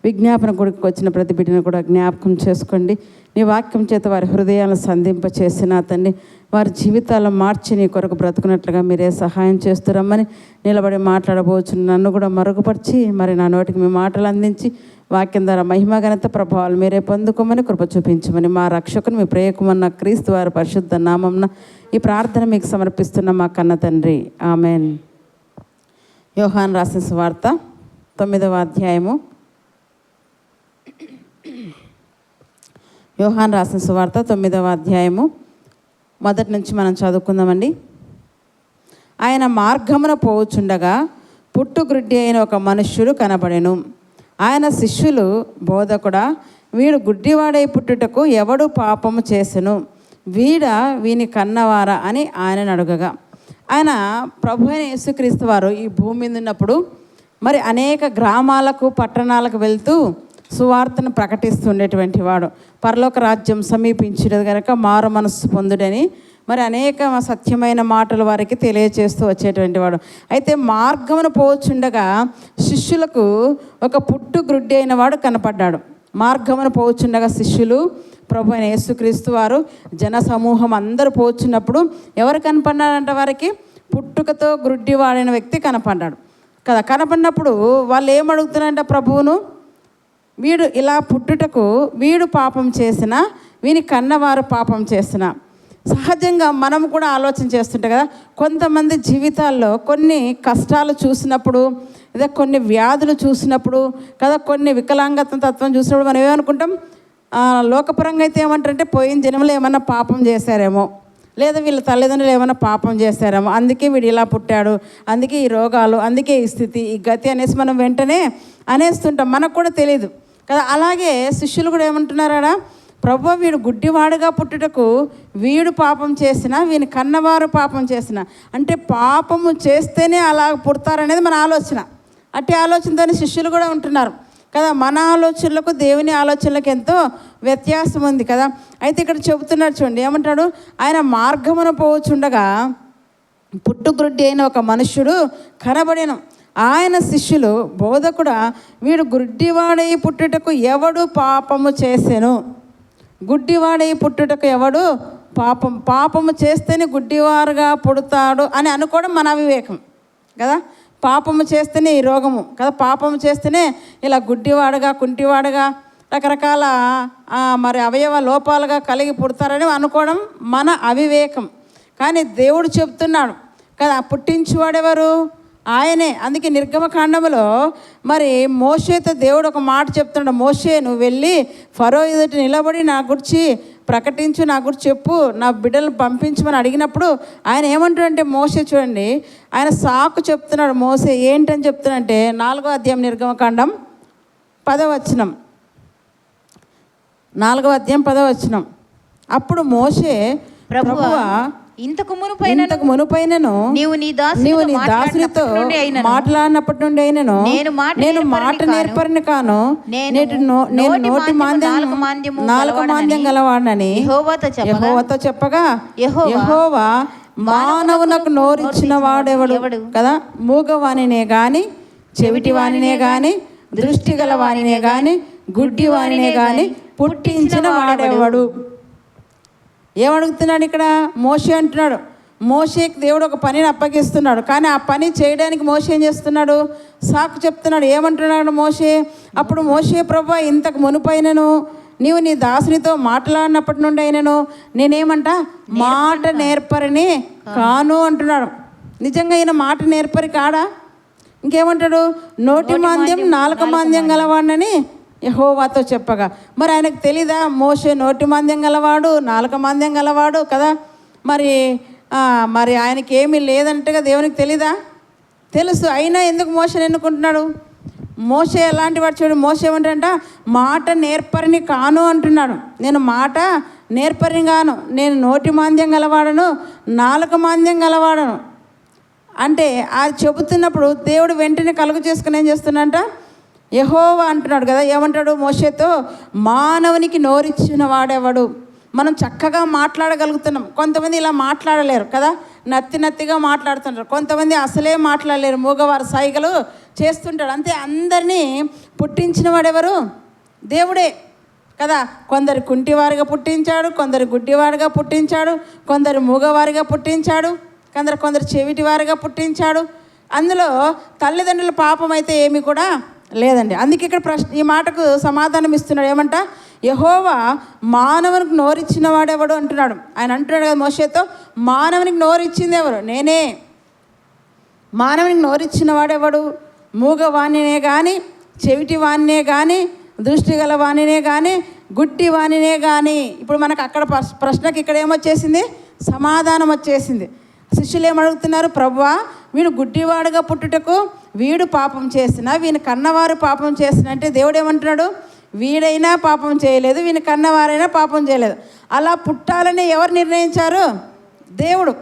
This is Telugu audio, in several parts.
విజ్ఞాపన కొడుకు వచ్చిన ప్రతి బిడ్డను కూడా జ్ఞాపకం చేసుకోండి. నీ వాక్యం చేత వారి హృదయాలను సంధింప చేసిన తండ్రి, వారి జీవితాలను మార్చి నీ కొరకు బ్రతుకున్నట్లుగా మీరే సహాయం చేస్తురమ్మని నిలబడి మాట్లాడబోచు నన్ను కూడా మరుగుపరిచి మరి నా నోటికి మీ మాటలు అందించి వాక్యం ద్వారా మహిమ ఘనత ప్రభావాలు మీరే పొందుకోమని కృప చూపించమని మా రక్షకుని మీ ప్రియకుమన్న క్రీస్తు వారి పరిశుద్ధ నామంన ఈ ప్రార్థన మీకు సమర్పిస్తున్న మా కన్న తండ్రి, ఆమెన్. యోహాను రాసిన సువార్త 9వ అధ్యాయము. యోహాను రాసిన సువార్త 9వ అధ్యాయము మొదటి నుంచి మనం చదువుకుందామండి. ఆయన మార్గమున పోవుచుండగా పుట్టుగ్రుడ్డి అయిన ఒక మనుష్యుడు కనబడెను. ఆయన శిష్యులు, బోధకుడా, వీడు గుడ్డివాడై పుట్టుటకు ఎవడు పాపము చేసెను? వీని కన్నవారా అని ఆయనను అడగగా, ఆయన ప్రభు అయిన యేసుక్రీస్తు వారు ఈ భూమి మీద ఉన్నప్పుడు మరి అనేక గ్రామాలకు పట్టణాలకు వెళ్తూ సువార్తను ప్రకటిస్తుండేటువంటి వాడు. పరలోక రాజ్యం సమీపించినది కనుక మారు మనస్సు పొందుడని మరి అనేక సత్యమైన మాటలు వారికి తెలియచేస్తూ వచ్చేటువంటి వాడు. అయితే మార్గమును పోచుండగా శిష్యులకు ఒక పుట్టుగ్రుడ్డి అయిన వాడు కనపడ్డాడు. మార్గమును పోచుండగా శిష్యులు, ప్రభు అయిన యేసుక్రీస్తు వారు, జన సమూహం అందరూ పోచున్నప్పుడు ఎవరు కనపడ్డాడంట? వారికి పుట్టుకతో గ్రుడ్డి వాడిన వ్యక్తి కనపడ్డాడు కదా. కనపడినప్పుడు వాళ్ళు ఏమడుగుతున్నారంట ప్రభువును, వీడు ఇలా పుట్టుటకు వీడు పాపం చేసిన, వీని కన్నవారు పాపం చేసిన. సహజంగా మనం కూడా ఆలోచన చేస్తుంటాం కదా. కొంతమంది జీవితాల్లో కొన్ని కష్టాలు చూసినప్పుడు, లేదా కొన్ని వ్యాధులు చూసినప్పుడు కదా, కొన్ని వికలాంగత తత్వం చూసినప్పుడు మనం ఏమనుకుంటాం? లోకపరంగా అయితే ఏమంటారంటే పోయిన జన్మలో ఏమన్నా పాపం చేశారేమో, లేదా వీళ్ళ తల్లిదండ్రులు ఏమైనా పాపం చేశారేమో, అందుకే వీడు ఇలా పుట్టాడు, అందుకే ఈ రోగాలు, అందుకే ఈ స్థితి, ఈ గతి అనేసి మనం వెంటనే అనేస్తుంటాం. మనకు కూడా తెలియదు కదా. అలాగే శిష్యులు కూడా ఏమంటున్నారా? ప్రభు, వీడు గుడ్డివాడుగా పుట్టుటకు వీడు పాపం చేసిన, వీని కన్నవారు పాపం చేసిన. అంటే పాపము చేస్తేనే అలా పుడతారనేది మన ఆలోచన. అట్టి ఆలోచనతోనే శిష్యులు కూడా ఉంటున్నారు కదా. మన ఆలోచనలకు దేవుని ఆలోచనలకు ఎంతో వ్యత్యాసం ఉంది కదా. అయితే ఇక్కడ చెబుతున్నాడు చూడండి, ఏమంటాడు? ఆయన మార్గమున పోవచ్చుండగా పుట్టుగ్రుడ్డి అయిన ఒక మనుష్యుడు కనబడెను. ఆయన శిష్యులు, బోధకుడా, వీడు గుడ్డివాడై పుట్టుటకు ఎవడు పాపము చేసెను? గుడ్డివాడై పుట్టుటకు ఎవడు పాపము చేస్తేనే గుడ్డివారుగా పుడతాడు అని అనుకోవడం మన అవివేకం కదా. పాపము చేస్తేనే ఈ రోగము కదా, పాపము చేస్తేనే ఇలా గుడ్డివాడుగా, కుంటివాడుగా, రకరకాల మరి అవయవ లోపాలుగా కలిగి పుడతారని అనుకోవడం మన అవివేకం. కానీ దేవుడు చెప్తున్నాడు కదా, పుట్టించువాడెవరు? ఆయనే. అందుకే నిర్గమకాండములో మరి మోషేతో దేవుడు ఒక మాట చెప్తున్నాడు, మోషే నువ్వు వెళ్ళి ఫరో ఎదుట నిలబడి నా గురించి ప్రకటించు, నా గురించి చెప్పు, నా బిడ్డలు పంపించమని అడిగినప్పుడు ఆయన ఏమంటాడంటే, మోషే చూడండి, ఆయన సాకు చెప్తున్నాడు. మోషే ఏంటని చెప్తున్నాడంటే 4వ అధ్యాయం నిర్గమకాండం 10వ వచనం, 4వ అధ్యాయం 10వ వచనం. అప్పుడు మోషే, ప్రభువా, ఇంతకు మునుపైనను నీవు నీ దాసునితో మాట్లాడినప్పటి నుండి అయినను నేను మాట నేర్పరిని కాను, నేను నోటి నాలుక మాంద్యం గలవాడనని యెహోవాతో చెప్పగా, యెహోవా మానవునకు నోరిచ్చిన వాడెవడు కదా, మూగవానినే గాని, చెవిటి వానినే గాని, దృష్టి గల వానినే గాని, గుడ్డి వానినే గాని పుట్టించిన వాడెవడు? ఏమడుగుతున్నాడు ఇక్కడ? మోషే అంటున్నాడు. మోషేకి దేవుడు ఒక పనిని అప్పగిస్తున్నాడు. కానీ ఆ పని చేయడానికి మోషే ఏం చేస్తున్నాడు? సాకు చెప్తున్నాడు. ఏమంటున్నాడు మోషే? అప్పుడు మోషే, ప్రభువా, ఇంతకు మునుపైనను నీవు నీ దాసునితో మాట్లాడినప్పటి నుండి అయినను నేనేమంట మాట నేర్పరిని కాను అంటున్నాడు. నిజంగా ఈయన మాట నేర్పరి కాడా? ఇంకేమంటాడు? నోటి మాంద్యం నాలుక మాంద్యం గలవాడనని యెహోవాతో చెప్పగా. మరి ఆయనకు తెలీదా మోషే నోటి మాంద్యం గలవాడు, నాలుక మాంద్యం గలవాడు కదా? మరి ఆయనకి ఏమీ లేదంటగా దేవునికి తెలీదా? తెలుసు. అయినా ఎందుకు మోషేని ఎన్నుకుంటున్నాడు? మోషే ఎలాంటి వాడు చూడు. మోషే ఏమంటాడంట, మాట నేర్పరిని కాను అంటున్నాడు. నేను మాట నేర్పరిని కాను, నేను నోటి మాంద్యం గలవాడను, నాలుక మాంద్యం గలవాడను అంటే అది చెబుతున్నప్పుడు దేవుడు వెంటనే కలుగు చేసుకుని ఏం చేస్తున్నాడంట, యెహోవా అంటున్నాడు కదా. ఏమంటాడు మోషేతో? మానవునికి నోరిచ్చిన వాడెవడు? మనం చక్కగా మాట్లాడగలుగుతున్నాం. కొంతమంది ఇలా మాట్లాడలేరు కదా, నత్తిగా మాట్లాడుతుంటారు. కొంతమంది అసలే మాట్లాడలేరు, మూగవారు సైగలు చేస్తుంటాడు. అంతే, అందరినీ పుట్టించిన వాడెవరు? దేవుడే కదా. కొందరు కుంటివారిగా పుట్టించాడు, కొందరు గుడ్డివారిగా పుట్టించాడు, కొందరు మూగవారిగా పుట్టించాడు, కొందరు చెవిటివారిగా పుట్టించాడు. అందులో తల్లిదండ్రుల పాపం అయితే ఏమీ కూడా లేదండి. అందుకే ఇక్కడ ఈ మాటకు సమాధానం ఇస్తున్నాడు. ఏమంట? యెహోవా మానవునికి నోరిచ్చిన వాడెవడు అంటున్నాడు. ఆయన అంటున్నాడు కదా మోషేతో, మానవునికి నోరిచ్చింది ఎవరు? నేనే. మానవునికి నోరిచ్చిన వాడెవడు? మూగవాణినే కానీ, చెవిటి వాణినే కానీ, దృష్టి గల వాణినే కానీ, గుడ్డి వాణినే కానీ. ఇప్పుడు మనకు అక్కడ ప్రశ్నకి ఇక్కడ ఏమొచ్చేసింది? సమాధానం వచ్చేసింది. శిష్యులు ఏమడుగుతున్నారు? ప్రభువా, వీడు గుడ్డివాడుగా పుట్టుటకు వీడు పాపం చేసిన, వీని కన్నవారు పాపం చేసిన అంటే దేవుడు ఏమంటున్నాడు? వీడైనా పాపం చేయలేదు, వీని కన్నవారైనా పాపం చేయలేదు. అలా పుట్టాలని ఎవరు నిర్ణయించారు? దేవుడు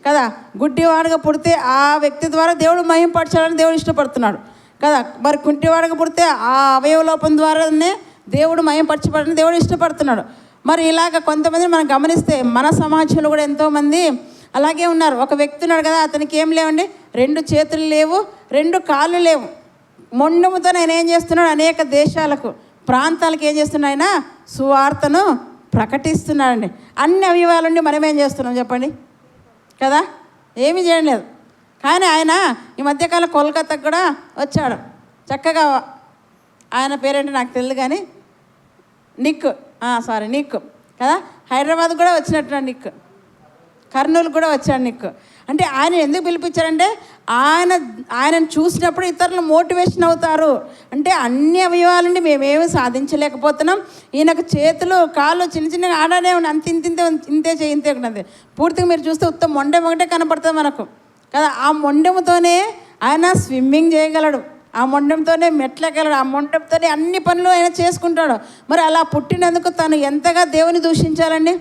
కదా. గుడ్డివాడుగా పుడితే ఆ వ్యక్తి ద్వారా దేవుడు మహింపరచాలని దేవుడు ఇష్టపడుతున్నాడు కదా. మరి కుంటివాడుగా పుడితే ఆ అవయవలోపం ద్వారానే దేవుడు మహింపరచబడని దేవుడు ఇష్టపడుతున్నాడు. మరి ఇలాగ కొంతమంది మనం గమనిస్తే మన సమాజంలో కూడా ఎంతోమంది అలాగే ఉన్నారు. ఒక వ్యక్తి ఉన్నాడు కదా, అతనికి ఏం లేవండి, 2 చేతులు లేవు, 2 కాళ్ళు లేవు. మొండముతో ఆయన ఏం చేస్తున్నాడు? అనేక దేశాలకు, ప్రాంతాలకు ఏం చేస్తున్నాడు? ఆయన సువార్తను ప్రకటిస్తున్నాడండి. అన్ని అవయవాలుండి మనం ఏం చేస్తున్నాం చెప్పండి కదా? ఏమీ చేయడం లేదు. కానీ ఆయన ఈ మధ్యకాలం కోల్కతాకు కూడా వచ్చాడు. చక్కగా ఆయన పేరేంటి నాకు తెలియదు కానీ నిక్ కదా. హైదరాబాద్ కూడా వచ్చినట్టు నిక్, కర్నూలు కూడా వచ్చాడు నిక్. అంటే ఆయన ఎందుకు పిలిపించారంటే ఆయనను చూసినప్పుడు ఇతరులు మోటివేషన్ అవుతారు. అంటే అన్ని అవయవాలుండి మేమేమి సాధించలేకపోతున్నాం, ఈయనకు చేతులు కాళ్ళు చిన్న చిన్నగా ఆడానే ఉన్నాయి, ఇంతే ఉన్నది. పూర్తిగా మీరు చూస్తే ఉత్తమ మొండెం ఒకటే కనపడుతుంది మనకు కదా. ఆ మొండెముతోనే ఆయన స్విమ్మింగ్ చేయగలడు, ఆ మొండెంతోనే మెట్లెక్కగలడు, ఆ మొండెంతోనే అన్ని పనులు ఆయన చేసుకుంటాడు. మరి అలా పుట్టినందుకు తను ఎంతగా దేవుని దూషించాలండి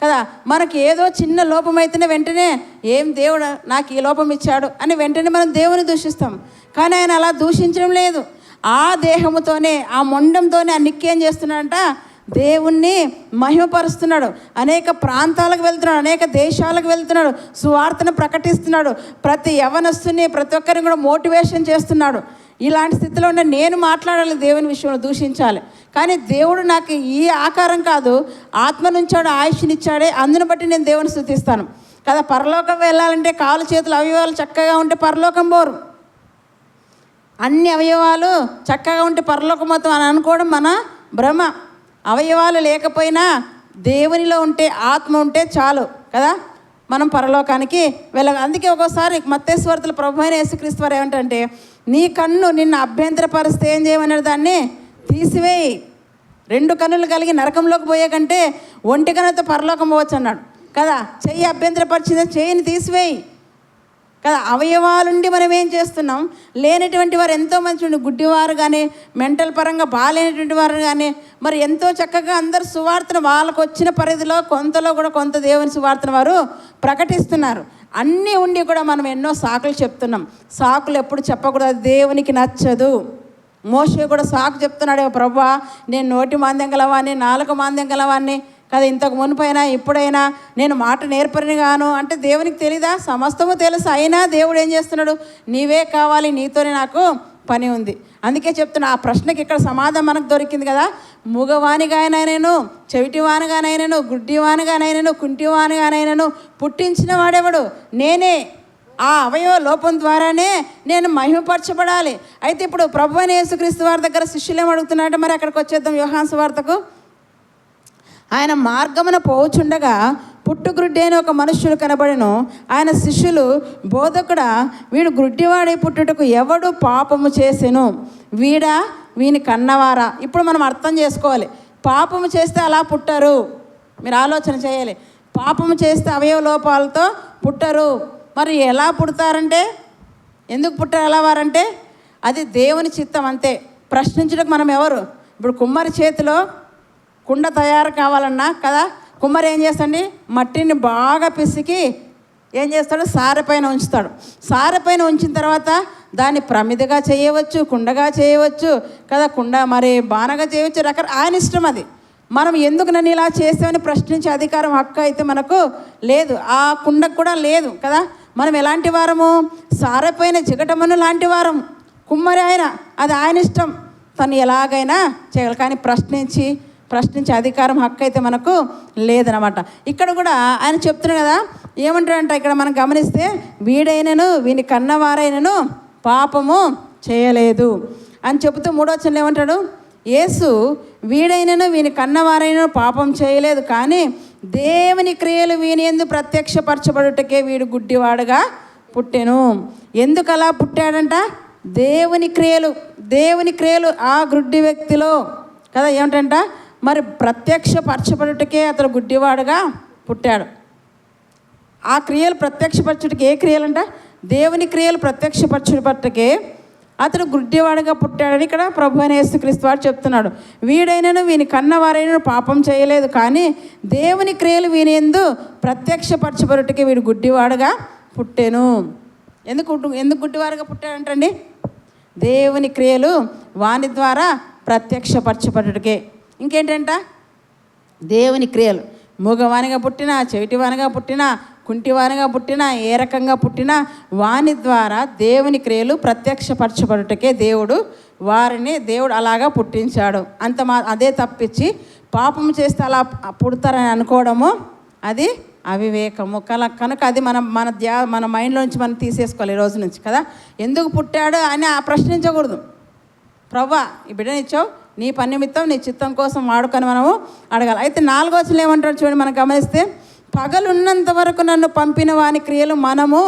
కదా. మనకి ఏదో చిన్న లోపం అయితేనే వెంటనే ఏం దేవుడు నాకు ఈ లోపం ఇచ్చాడు అని వెంటనే మనం దేవుని దూషిస్తాం. కానీ ఆయన అలా దూషించడం లేదు. ఆ దేహముతోనే, ఆ మొండంతోనే ఆ నిక్కేం చేస్తున్నాడంట? దేవుణ్ణి మహిమపరుస్తున్నాడు. అనేక ప్రాంతాలకు వెళ్తున్నాడు, అనేక దేశాలకు వెళ్తున్నాడు, సువార్తను ప్రకటిస్తున్నాడు. ప్రతి యవనస్తుని, ప్రతి ఒక్కరిని కూడా మోటివేషన్ చేస్తున్నాడు. ఇలాంటి స్థితిలో ఉన్న నేను మాట్లాడాలి, దేవుని విషయంలో దూషించాలి. కానీ దేవుడు నాకు ఈ ఆకారం కాదు, ఆత్మ నుంచాడు, ఆయుష్నిచ్చాడే, అందుని బట్టి నేను దేవుని స్తుతిస్తాను కదా. పరలోకం వెళ్ళాలంటే కాలు చేతులు అవయవాలు చక్కగా ఉంటే పరలోకం పోరు. అన్ని అవయవాలు చక్కగా ఉంటే పరలోకం మొత్తం అని అనుకోవడం మన భ్రమ. అవయవాలు లేకపోయినా దేవునిలో ఉంటే, ఆత్మ ఉంటే చాలు కదా, మనం పరలోకానికి వెళ్ళాలి. అందుకే ఒక్కోసారి మత్తయి సువార్తలో ప్రభువైన యేసుక్రీస్తు వారు ఏమంటే, నీ కన్ను నిన్ను అభ్యంతరపరిస్తే ఏం చేయమన్నారు? దాన్ని తీసివేయి. 2 కన్నులు కలిగి నరకంలోకి పోయే కంటే 1 కన్నుతో పరలోకం పోవచ్చు అన్నాడు కదా. చెయ్యి అభ్యంతరపరిచిందే, చెయ్యిని తీసివేయి కదా. అవయవాలుండి మనం ఏం చేస్తున్నాం? లేనటువంటి వారు ఎంతోమంది చూడండి, గుడ్డివారు కానీ, మెంటల్ పరంగా బాగాలేనటువంటి వారు కానీ, మరి ఎంతో చక్కగా అందరు సువార్తను వాళ్ళకు వచ్చిన పరిధిలో కొంతలో కూడా కొంత దేవుని సువార్తను వారు ప్రకటిస్తున్నారు. అన్నీ ఉండి కూడా మనం ఎన్నో సాకులు చెప్తున్నాం. సాకులు ఎప్పుడు చెప్పకూడదు, దేవునికి నచ్చదు. మోషే కూడా సాకు చెప్తున్నాడు, ప్రభువా నేను నోటి మాంద్యం గలవాన్ని, నాలుక మాంద్యం గలవాన్ని కదా, ఇంతకు మునిపైనా ఇప్పుడైనా నేను మాట నేర్పరిని గాను అంటే దేవునికి తెలీదా? సమస్తము తెలుసు. అయినా దేవుడు ఏం చేస్తున్నాడు? నీవే కావాలి, నీతోనే నాకు పని ఉంది. అందుకే చెప్తున్నా, ఆ ప్రశ్నకి ఇక్కడ సమాధానం మనకు దొరికింది కదా. మూగవానిగానైనాను, చెవిటివానిగానైనాను, గుడ్డివానిగానైనాను, కుంటివానిగానైనాను పుట్టించిన వాడెవడు? నేనే. ఆ అవయవ లోపం ద్వారానే నేను మహిమపరచబడాలి. అయితే ఇప్పుడు ప్రభువైన యేసుక్రీస్తు వారి దగ్గర శిష్యులు ఏమడుగుతున్నారంటే, మరి అక్కడికి వచ్చేద్దాం యోహాను సువార్తకు. ఆయన మార్గమున పోవుచుండగా పుట్టుగ్రుడ్డి అని ఒక మనుష్యుడు కనబడెను. ఆయన శిష్యులు, బోధకుడా, వీడు గ్రుడ్డివాడై పుట్టుటకు ఎవడు పాపము చేసెను? వీడా, వీని కన్నవారా? ఇప్పుడు మనం అర్థం చేసుకోవాలి. పాపము చేస్తే అలా పుట్టరు. మీరు ఆలోచన చేయాలి. పాపము చేస్తే అవయవ లోపాలతో పుట్టరు. మరి ఎలా పుడతారంటే, ఎందుకు పుట్టారు ఎలా వారంటే, అది దేవుని చిత్తం అంతే. ప్రశ్నించడానికి మనం ఎవరు? ఇప్పుడు కుమ్మరి చేతిలో కుండ తయారు కావాలన్నా కదా, కుమ్మరి ఏం చేస్తాడు? మట్టిని బాగా పిసికి ఏం చేస్తాడు? సారెపైన ఉంచుతాడు. సారెపైన ఉంచిన తర్వాత దాన్ని ప్రమిదగా చేయవచ్చు, కుండగా చేయవచ్చు కదా, కుండ మరి బాణగా చేయవచ్చు, ఆయన ఇష్టం అది. మనం ఎందుకు నన్ను ఇలా చేసామని ప్రశ్నించే అధికారం, హక్కు అయితే మనకు లేదు. ఆ కుండకు కూడా లేదు కదా. మనం ఎలాంటి వారము? సారెపైన జిగటమను లాంటి వారం కుమ్మరి ఆయన, అది ఆయన ఇష్టం, తను ఎలాగైనా చేయగలరు. కానీ ప్రశ్నించే అధికారం, హక్కు అయితే మనకు లేదనమాట. ఇక్కడ కూడా ఆయన చెప్తున్నాడు కదా, ఏమంటాడంట ఇక్కడ మనం గమనిస్తే, వీడైనను వీని కన్నవారైనను పాపము చేయలేదు అని చెబుతూ 3వ వచనంలో ఏమంటాడు, యేసు వీడైనను వీని కన్నవారైనను పాపం చేయలేదు, కానీ దేవుని క్రియలు వీని యందు ప్రత్యక్షపరచబడుటకే వీడు గుడ్డివాడుగా పుట్టెను. ఎందుకు అలా పుట్టాడంట? దేవుని క్రియలు ఆ గుడ్డి వ్యక్తిలో కదా ఏమిటంట, మరి ప్రత్యక్షపరచబడుటకే అతడు గుడ్డివాడుగా పుట్టాడు. ఆ క్రియలు ప్రత్యక్షపరచుటకి, ఏ క్రియలంట? దేవుని క్రియలు ప్రత్యక్షపరచబట్టకే అతడు గుడ్డివాడుగా పుట్టాడని ఇక్కడ ప్రభు అయిన యేసుక్రీస్తు వారు చెప్తున్నాడు. వీడైనను వీని కన్నవారైనను పాపం చేయలేదు, కానీ దేవుని క్రియలు వీని యందు ప్రత్యక్షపరచబడుటకే వీడు గుడ్డివాడుగా పుట్టెను. ఎందుకు గుడ్డివాడుగా పుట్టాడంటండి? దేవుని క్రియలు వాని ద్వారా ప్రత్యక్షపరచబడుటకే. ఇంకేంటంట? దేవుని క్రియలు మూగవానిగా పుట్టినా, చెవిటివానిగా పుట్టినా, కుంటివానిగా పుట్టినా, ఏ రకంగా పుట్టినా వాని ద్వారా దేవుని క్రియలు ప్రత్యక్షపరచబడుటకే దేవుడు అలాగా పుట్టించాడు. అదే తప్పించి పాపం చేస్తే అలా పుడతారని అనుకోవడము అది అవివేకము. కనుక అది మన మైండ్లోంచి మనం తీసేసుకోవాలి ఈ రోజు నుంచి కదా. ఎందుకు పుట్టాడు అని ప్రశ్నించకూడదు. ప్రభువా ఈ బిడ్డనిచ్చావు, నీ పని నిమిత్తం నీ చిత్తం కోసం వాడుకొని మనము అడగాలి. అయితే 4వ వచనంలో ఏమంటారు చూడండి, మనం గమనిస్తే, పగలున్నంత వరకు నన్ను పంపిన వాని క్రియలు మనము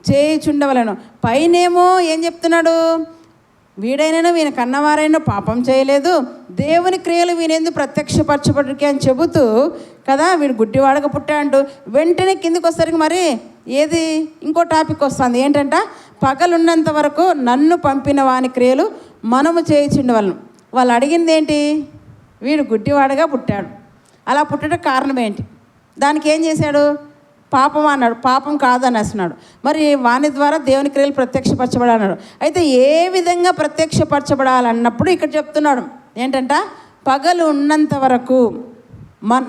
చేయుచుండవలను. పైనేమో ఏం చెప్తున్నాడు? వీడైనను వీని కన్నవారైనా పాపం చేయలేదు, దేవుని క్రియలు వీనెందు ప్రత్యక్షపరచబడికి అని చెబుతూ కదా వీడు గుడ్డివాడగా పుట్టాడు. వెంటనే కిందికి వచ్చేసరికి మరి ఇంకో టాపిక్ వస్తుంది. ఏంటంట? పగలున్నంత వరకు నన్ను పంపిన వాని క్రియలు మనము చేయుచుండవలను. వాళ్ళు అడిగింది ఏంటి? వీడు గుడ్డివాడగా పుట్టాడు, అలా పుట్టడం కారణం ఏంటి? దానికి ఏం చేశాడు? పాపం అన్నాడు. పాపం కాదని అన్నాడు. మరి వాని ద్వారా దేవుని క్రియలు ప్రత్యక్షపరచబడాలన్నాడు. అయితే ఏ విధంగా ప్రత్యక్షపరచబడాలన్నప్పుడు ఇక్కడ చెప్తున్నాడు ఏంటంట, పగలు ఉన్నంత వరకు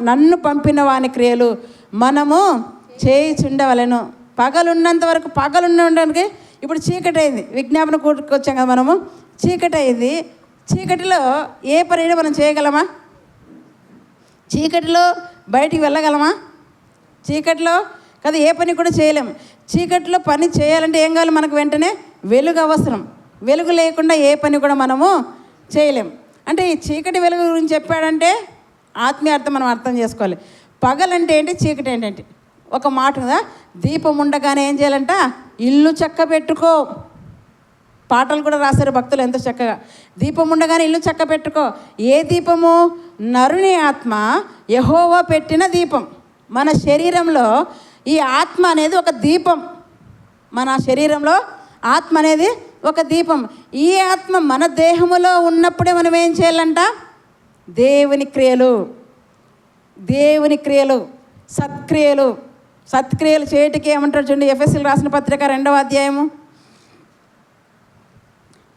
నన్ను పంపిన వాని క్రియలు మనము చేయుచుండవలెను. పగలున్నంత వరకు, ఉండడానికి ఇప్పుడు చీకటి అయింది, విజ్ఞాపన కూడికి వచ్చాం కదా మనము. చీకటి అయింది. చీకటిలో ఏ పని మనం చేయగలమా? చీకటిలో బయటికి వెళ్ళగలమా? చీకటిలో కదా ఏ పని కూడా చేయలేము. చీకటిలో పని చేయాలంటే ఏం కావాలి? మనకు వెంటనే వెలుగు అవసరం. వెలుగు లేకుండా ఏ పని కూడా మనము చేయలేము. అంటే ఈ చీకటి వెలుగు గురించి చెప్పాడంటే ఆత్మీయ అర్థం మనం అర్థం చేసుకోవాలి. పగలంటే ఏంటి, చీకటి ఏంటంటే ఒక మాట కదా. దీపం ఉండగానే ఏం చేయాలంట? ఇల్లు చక్క పెట్టుకో. పాటలు కూడా రాశారు భక్తులు ఎంతో చక్కగా. దీపం ఉండగానే ఇల్లు చక్క పెట్టుకో. ఏ దీపము? నరుని ఆత్మ యెహోవా పెట్టిన దీపం. మన శరీరంలో ఈ ఆత్మ అనేది ఒక దీపం. మన శరీరంలో ఆత్మ అనేది ఒక దీపం. ఈ ఆత్మ మన దేహములో ఉన్నప్పుడే మనం ఏం చేయాలంట? దేవుని క్రియలు సత్క్రియలు చేయటికి ఏమంటారు చూడండి. ఎఫెసీలకు రాసిన పత్రిక 2వ అధ్యాయము.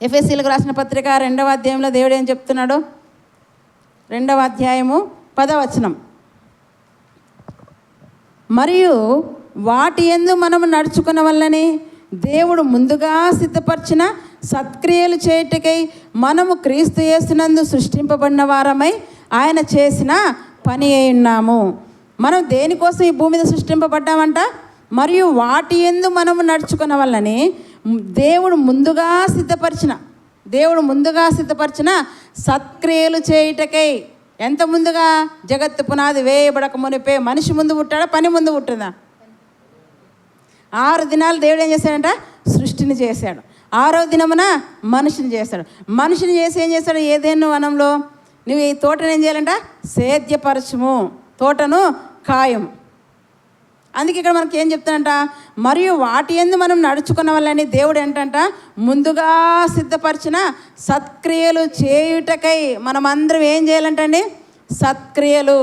ఎఫెసీలకు రాసిన పత్రిక 2వ అధ్యాయంలో దేవుడు ఏం చెప్తున్నాడు? 2వ అధ్యాయము 10వ వచనం. మరియు వాటి యందు మనము నడుచుకున్న వల్లని దేవుడు ముందుగా సిద్ధపరిచిన సత్క్రియలు చేయుటకై మనము క్రీస్తు యేసునందు సృష్టింపబడిన వారమై ఆయన చేసిన పని అయి ఉన్నాము. మనం దేనికోసం ఈ భూమి మీద సృష్టింపబడ్డామంట? మరియు వాటి యందు మనము నడుచుకున్న వల్లని దేవుడు ముందుగా సిద్ధపరిచిన సత్క్రియలు చేయుటకై. ఎంత ముందుగా? జగత్తు పునాది వేయబడక మునిపే. మనిషి ముందు పుట్టాడా? పని ముందు పుట్టిందా? 6 దినాలు దేవుడు ఏం చేశాడంట? సృష్టిని చేశాడు. 6వ దినమున మనిషిని చేశాడు. మనిషిని చేసి ఏం చేశాడు? ఏదేను వనంలో నువ్వు ఈ తోటను ఏం చేయాలంట? సేద్యపరచుము, తోటను ఖాయం. అందుకే ఇక్కడ మనకి ఏం చెప్తానంట? మరియు వాటి యందు మనం నడుచుకున్న వల్లని దేవుడు ఏంటంట? ముందుగా సిద్ధపరిచిన సత్క్రియలు చేయుటకై మనమందరం ఏం చేయాలంటండి? సత్క్రియలు.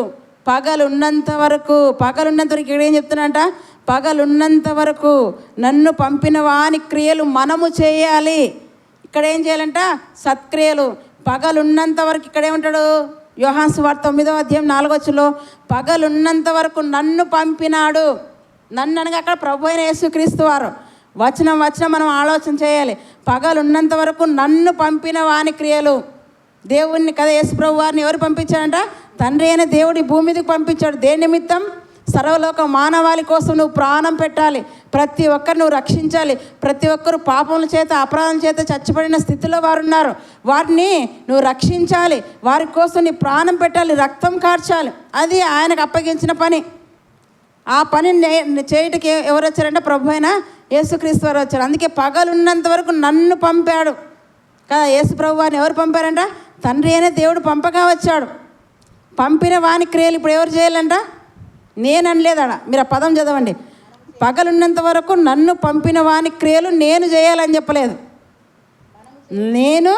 పగలున్నంత వరకు ఇక్కడ ఏం చెప్తున్నానంట? పగలున్నంత వరకు నన్ను పంపిన వాని క్రియలు మనము చేయాలి. ఇక్కడ ఏం చేయాలంట? సత్క్రియలు. పగలున్నంత వరకు ఇక్కడ ఏమంటాడు? యోహాను సువార్త 9వ అధ్యాయం 4వ వచనంలో పగలున్నంత వరకు నన్ను పంపినాడు. నన్ను అనగా అక్కడ ప్రభు అయిన యేసుక్రీస్తు వారు. వచనం మనం ఆలోచన చేయాలి. పగలు ఉన్నంత వరకు నన్ను పంపిన వాని క్రియలు. దేవుణ్ణి కదా, యేసుప్రభు వారిని ఎవరు పంపించాడంట? తండ్రి అయిన దేవుడి భూమి మీదకి పంపించాడు. దేని నిమిత్తం? సర్వలోక మానవాళి కోసం నువ్వు ప్రాణం పెట్టాలి. ప్రతి ఒక్కరు నువ్వు రక్షించాలి. ప్రతి ఒక్కరు పాపముల చేత అపరాధం చేత చచ్చిపడిన స్థితిలో వారు ఉన్నారు. వారిని నువ్వు రక్షించాలి. వారి కోసం నీ ప్రాణం పెట్టాలి, రక్తం కార్చాలి. అది ఆయనకు అప్పగించిన పని. ఆ పని చేయటకి ఎవరు వచ్చారంటే ప్రభు అయిన యేసుక్రీస్తు వారు వచ్చారు. అందుకే పగలు ఉన్నంత వరకు నన్ను పంపాడు కదా. యేసు ప్రభు వారిని ఎవరు పంపారంట? తండ్రి అయిన దేవుడు పంపగా వచ్చాడు. పంపిన వాని క్రియలు ఇప్పుడు ఎవరు చేయాలంట? నేను అనలేదాడ. మీరు ఆ పదం చదవండి. పగలున్నంత వరకు నన్ను పంపిన వాని క్రియలు నేను చేయాలని చెప్పలేదు. నేను,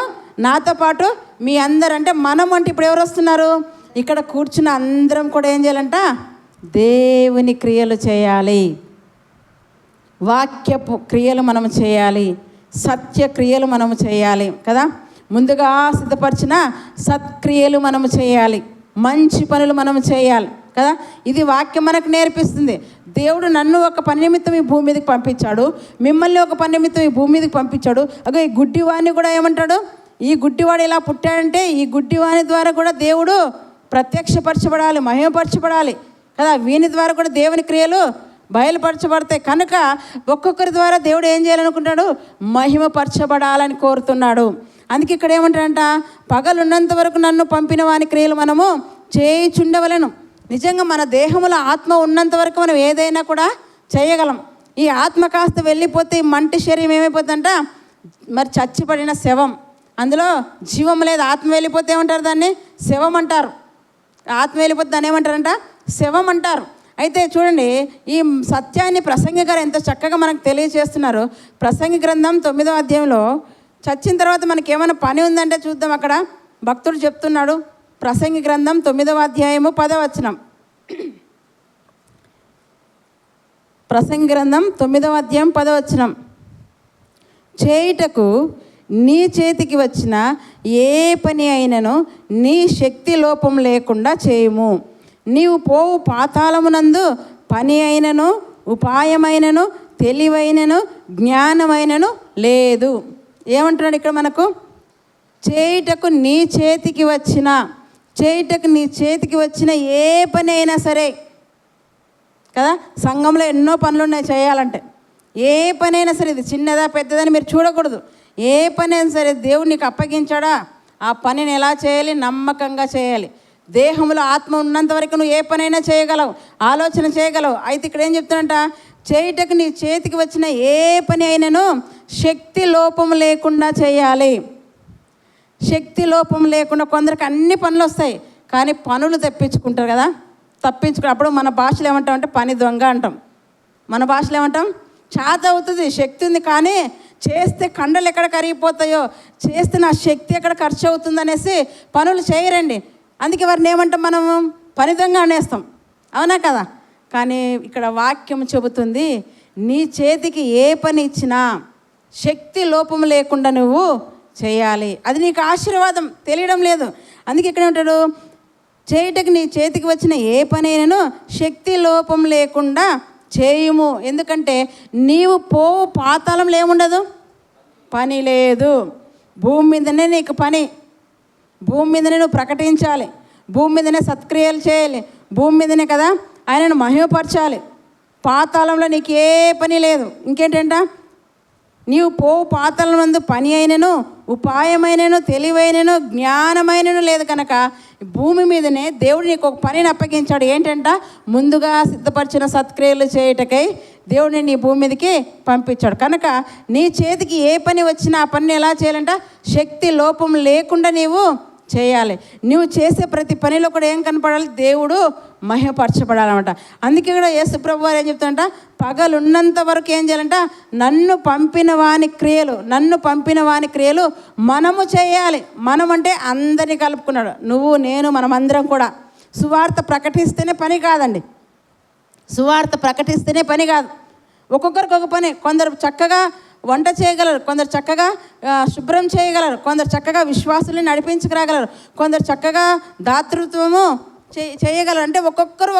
నాతో పాటు మీ అందరు, అంటే మనం అంటే ఇప్పుడు ఎవరు వస్తున్నారు? ఇక్కడ కూర్చున్న అందరం కూడా ఏం చేయాలంట? దేవుని క్రియలు చేయాలి. వాక్యపు క్రియలు మనము చేయాలి. సత్య క్రియలు మనము చేయాలి కదా. ముందుగా సిద్ధపరిచిన సత్క్రియలు మనము చేయాలి. మంచి పనులు మనము చేయాలి కదా. ఇది వాక్యం మనకు నేర్పిస్తుంది. దేవుడు నన్ను ఒక పని నిమిత్తం ఈ భూమి మీదకి పంపించాడు, మిమ్మల్ని ఒక పని నిమిత్తం ఈ భూమి మీదకి పంపించాడు. అగో ఈ గుడ్డివాడిని కూడా ఏమంటాడు? ఈ గుడ్డివాడు ఇలా పుట్టాడంటే ఈ గుడ్డివాని ద్వారా కూడా దేవుడు ప్రత్యక్షపరచబడాలి, మహిమపరచబడాలి కదా. వీని ద్వారా కూడా దేవుని క్రియలు బయలుపరచబడతాయి. కనుక ఒక్కొక్కరి ద్వారా దేవుడు ఏం చేయాలనుకుంటాడు? మహిమపరచబడాలని కోరుతున్నాడు. అందుకే ఇక్కడ ఏమంటాడంట? పగలున్నంత వరకు నన్ను పంపిన వాని క్రియలు మనము చేయుచుండవలను. నిజంగా మన దేహంలో ఆత్మ ఉన్నంత వరకు మనం ఏదైనా కూడా చేయగలం. ఈ ఆత్మ కాస్త వెళ్ళిపోతే ఈ మంటి శరీరం ఏమైపోతుందంట? మరి చచ్చిపడిన శవం, అందులో జీవం లేదు. ఆత్మ వెళ్ళిపోతే ఏమంటారు? దాన్ని శవం అంటారు. ఆత్మ వెళ్ళిపోతే దాన్ని ఏమంటారంట? శవం అంటారు. అయితే చూడండి, ఈ సత్యాన్ని ప్రసంగి గారు ఎంత చక్కగా మనకు తెలియజేస్తున్నారు. ప్రసంగి గ్రంథం 9వ అధ్యాయంలో చచ్చిన తర్వాత మనకి ఏమైనా పని ఉందంటే చూద్దాం. అక్కడ భక్తుడు చెప్తున్నాడు. ప్రసంగి గ్రంథం 9వ అధ్యాయము 10వ వచనం. ప్రసంగి గ్రంథం 9వ అధ్యాయం 10వ వచనం. చేయుటకు నీ చేతికి వచ్చిన ఏ పని అయినను నీ శక్తి లోపం లేకుండా చేయుము. నీవు పోవు పాతాళమునందు పని అయినను ఉపాయమైనను తెలివైనను జ్ఞానమైనను లేదు. ఏమంటున్నాడు ఇక్కడ మనకు? చేయుటకు నీ చేతికి వచ్చిన ఏ పని అయినా సరే కదా. సంఘంలో ఎన్నో పనులు ఉన్నాయి చేయాలంటే. ఏ పని అయినా సరే, ఇది చిన్నదా పెద్దదని మీరు చూడకూడదు. ఏ పని అయినా సరే దేవుడు నీకు అప్పగించాడా, ఆ పనిని ఎలా చేయాలి? నమ్మకంగా చేయాలి. దేహంలో ఆత్మ ఉన్నంత వరకు నువ్వు ఏ పనైనా చేయగలవు, ఆలోచన చేయగలవు. అయితే ఇక్కడ ఏం చెప్తానంట? చేయుటకు నీ చేతికి వచ్చిన ఏ పని అయినను శక్తి లోపం లేకుండా చేయాలి. శక్తి లోపం లేకుండా. కొందరికి అన్ని పనులు వస్తాయి కానీ పనులు తప్పించుకుంటారు కదా. అప్పుడు మన భాషలో ఏమంటాం అంటే పని దొంగ అంటాం. మన భాషలో ఏమంటాం? చేత అవుతుంది, శక్తి ఉంది, కానీ చేస్తే కండలు ఎక్కడ కరిగిపోతాయో, చేస్తే నా శక్తి ఎక్కడ ఖర్చు అవుతుంది అనేసి పనులు చేయరండి. అందుకే వారిని ఏమంటాం? మనము పని దొంగ అనేస్తాం. అవునా కదా. కానీ ఇక్కడ వాక్యం చెబుతుంది, నీ చేతికి ఏ పని ఇచ్చినా శక్తి లోపం లేకుండా నువ్వు చేయాలి. అది నీకు ఆశీర్వాదం, తెలియడం లేదు. అందుకే ఇక్కడ ఉంటాడు, చేయుటకు నీ చేతికి వచ్చిన ఏ పనైనను శక్తి లోపం లేకుండా చేయుము. ఎందుకంటే నీవు పోవు పాతాళంలో ఏముండదు? పని లేదు. భూమి మీదనే నీకు పని. భూమి మీదనే నువ్వు ప్రకటించాలి, భూమి మీదనే సత్క్రియలు చేయాలి, భూమి మీదనే కదా ఆయనను మహిమపరచాలి. పాతాళంలో నీకు ఏ పని లేదు. ఇంకేంటంట? నీవు పోవు పాతాళం నందు పని అయినను ఉపాయమైనను తెలివైనను జ్ఞానమైనను లేదు. కనుక భూమి మీదనే దేవుడు నీకు ఒక పనిని అప్పగించాడు. ఏంటంట? ముందుగా సిద్ధపరిచిన సత్క్రియలు చేయుటకై దేవుడిని నీ భూమి మీదకి పంపించాడు. కనుక నీ చేతికి ఏ పని వచ్చినా ఆ పనిని ఎలా చేయాలంట? శక్తి లోపం లేకుండా నీవు చేయాలి. నువ్వు చేసే ప్రతి పనిలో కూడా ఏం కనపడాలి? దేవుడు మహిమపరచబడాలన్నమాట. అందుకే కూడా యేసు ప్రభు వారు ఏం చెప్తారంట? పగలున్నంత వరకు ఏం చేయాలంట? నన్ను పంపిన వాని క్రియలు మనము చేయాలి. మనం అంటే అందరినీ కలుపుకున్నాడు. నువ్వు, నేను, మనమందరం కూడా సువార్త ప్రకటిస్తేనే పని కాదండి. సువార్త ప్రకటిస్తేనే పని కాదు. ఒక్కొక్కరికి ఒక పని. కొందరు చక్కగా వంట చేయగలరు, కొందరు చక్కగా శుభ్రం చేయగలరు, కొందరు చక్కగా విశ్వాసుల్ని నడిపించగలరు, కొందరు చక్కగా దాతృత్వము చేయగలరు. అంటే ఒక్కొక్కరు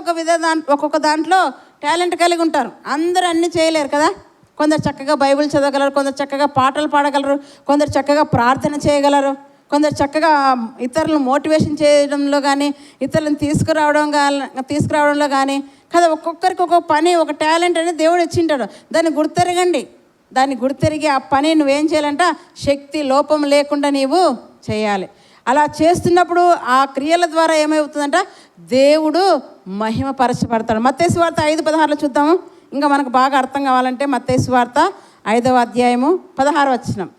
ఒక్కొక్క దాంట్లో టాలెంట్ కలిగి ఉంటారు. అందరూ అన్నీ చేయలేరు కదా. కొందరు చక్కగా బైబిల్ చదవగలరు, కొందరు చక్కగా పాటలు పాడగలరు, కొందరు చక్కగా ప్రార్థన చేయగలరు, కొందరు చక్కగా ఇతరులను మోటివేషన్ చేయడంలో కానీ, ఇతరులను తీసుకురావడంలో కానీ కదా, ఒక్కొక్కరికి ఒక్కొక్క పని, ఒక టాలెంట్ అనేది దేవుడు ఇచ్చింటాడు. దాన్ని గుర్తెరగండి. దాన్ని గుర్తెరిగి ఆ పని నువ్వేం చేయాలంట, శక్తి లోపం లేకుండా నీవు చేయాలి. అలా చేస్తున్నప్పుడు ఆ క్రియల ద్వారా ఏమవుతుందంట, దేవుడు మహిమపరచబడతాడు. మత్తయి సువార్త 5:16 చూద్దాము. ఇంకా మనకు బాగా అర్థం కావాలంటే మత్తయి సువార్త 5వ అధ్యాయము 16వ వచనం.